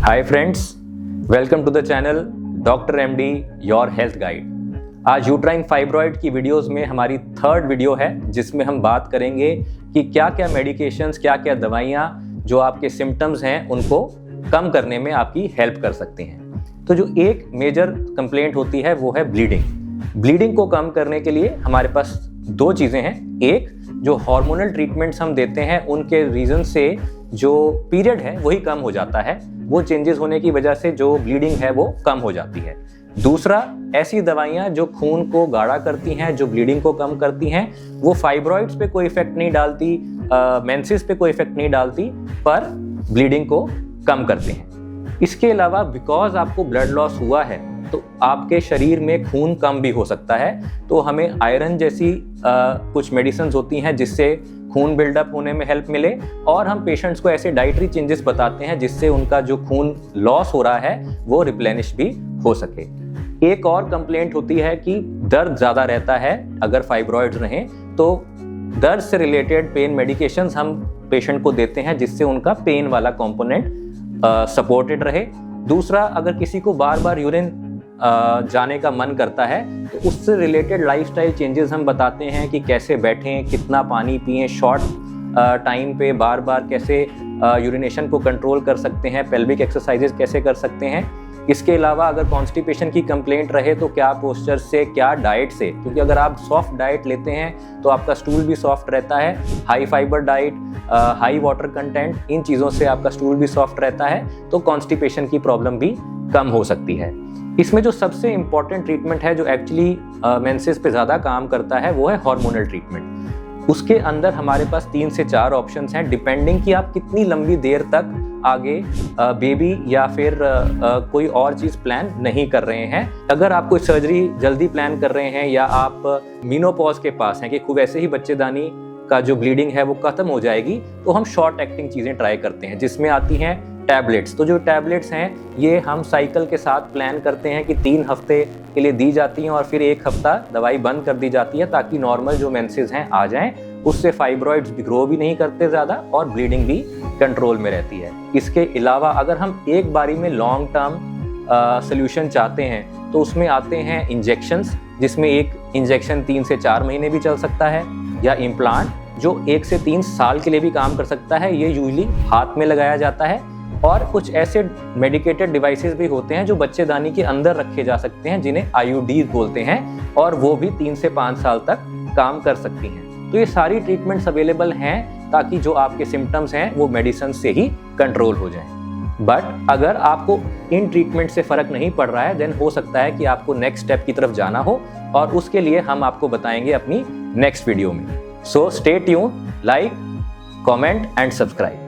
Hi friends, welcome to the channel doctor MD your health guide. आज uterine fibroid की videos में हमारी third video है, जिसमें हम बात करेंगे कि क्या क्या मेडिकेशंस, क्या क्या दवाइयाँ जो आपके सिम्टम्स हैं उनको कम करने में आपकी हेल्प कर सकती हैं। तो जो एक मेजर कंप्लेंट होती है वो है ब्लीडिंग। ब्लीडिंग को कम करने के लिए हमारे पास दो चीज़ें हैं। एक, जो हार्मोनल ट्रीटमेंट्स हम देते हैं उनके रीज़न से जो पीरियड है वही कम हो जाता है, वो चेंजेस होने की वजह से जो ब्लीडिंग है वो कम हो जाती है। दूसरा, ऐसी दवाइयाँ जो खून को गाढ़ा करती हैं, जो ब्लीडिंग को कम करती हैं, वो फाइब्रॉइड्स पे कोई इफेक्ट नहीं डालती, मेंसेस पे कोई इफेक्ट नहीं डालती, पर ब्लीडिंग को कम करते हैं। इसके अलावा बिकॉज आपको ब्लड लॉस हुआ है तो आपके शरीर में खून कम भी हो सकता है, तो हमें आयरन जैसी कुछ मेडिसिन होती हैं जिससे खून बिल्डअप होने में हेल्प मिले, और हम पेशेंट्स को ऐसे डाइटरी चेंजेस बताते हैं जिससे उनका जो खून लॉस हो रहा है वो रिप्लेनिश भी हो सके। एक और कंप्लेंट होती है कि दर्द ज़्यादा रहता है अगर फाइब्रॉइड्स रहें, तो दर्द से रिलेटेड पेन मेडिकेशंस हम पेशेंट को देते हैं जिससे उनका पेन वाला कंपोनेंट सपोर्टेड रहे। दूसरा, अगर किसी को बार बार यूरिन जाने का मन करता है तो उससे रिलेटेड लाइफस्टाइल चेंजेस हम बताते हैं कि कैसे बैठें, कितना पानी पिएं, शॉर्ट टाइम पे बार बार कैसे यूरिनेशन को कंट्रोल कर सकते हैं, पेल्विक एक्सरसाइजेस कैसे कर सकते हैं। इसके अलावा अगर कॉन्स्टिपेशन की कंप्लेंट रहे तो क्या पोस्चर से, क्या डाइट से, क्योंकि अगर आप सॉफ्ट डाइट लेते हैं तो आपका स्टूल भी सॉफ्ट रहता है। High fibre diet, high water content, इन चीज़ों से आपका स्टूल भी सॉफ्ट रहता है, तो कॉन्स्टिपेशन की प्रॉब्लम भी कम हो सकती है। इसमें जो सबसे इम्पॉर्टेंट ट्रीटमेंट है जो एक्चुअली मेंसेस पे ज़्यादा काम करता है वो है हार्मोनल ट्रीटमेंट। उसके अंदर हमारे पास 3 से 4 ऑप्शंस हैं, डिपेंडिंग कि आप कितनी लंबी देर तक आगे बेबी या फिर कोई और चीज़ प्लान नहीं कर रहे हैं। अगर आप कोई सर्जरी जल्दी प्लान कर रहे हैं या आप मीनोपॉज के पास हैं कि खूब वैसे ही बच्चेदानी का जो ब्लीडिंग है वो खत्म हो जाएगी, तो हम शॉर्ट एक्टिंग चीज़ें ट्राई करते हैं जिसमें आती हैं टैबलेट्स। तो जो टैबलेट्स हैं ये हम साइकिल के साथ प्लान करते हैं कि 3 हफ्ते के लिए दी जाती हैं और फिर 1 हफ्ता दवाई बंद कर दी जाती है, ताकि नॉर्मल जो मेंसेस हैं आ जाएं। उससे फाइब्रॉइड्स भी ग्रो भी नहीं करते ज़्यादा और ब्लीडिंग भी कंट्रोल में रहती है। इसके अलावा अगर हम एक बारी में लॉन्ग टर्म सोल्यूशन चाहते हैं तो उसमें आते हैं इंजेक्शंस, जिसमें एक इंजेक्शन 3 से 4 महीने भी चल सकता है, या इम्प्लांट जो 1 से 3 साल के लिए भी काम कर सकता है। ये यूजुअली हाथ में लगाया जाता है। और कुछ ऐसे मेडिकेटेड डिवाइसेस भी होते हैं जो बच्चेदानी के अंदर रखे जा सकते हैं, जिन्हें आईयूडी बोलते हैं, और वो भी 3 से 5 साल तक काम कर सकती हैं। तो ये सारी ट्रीटमेंट्स अवेलेबल हैं ताकि जो आपके सिम्टम्स हैं वो मेडिसिन से ही कंट्रोल हो जाएं। बट अगर आपको इन ट्रीटमेंट से फ़र्क नहीं पड़ रहा है, देन हो सकता है कि आपको नेक्स्ट स्टेप की तरफ जाना हो, और उसके लिए हम आपको बताएंगे अपनी नेक्स्ट वीडियो में। So stay tune, like, comment and subscribe.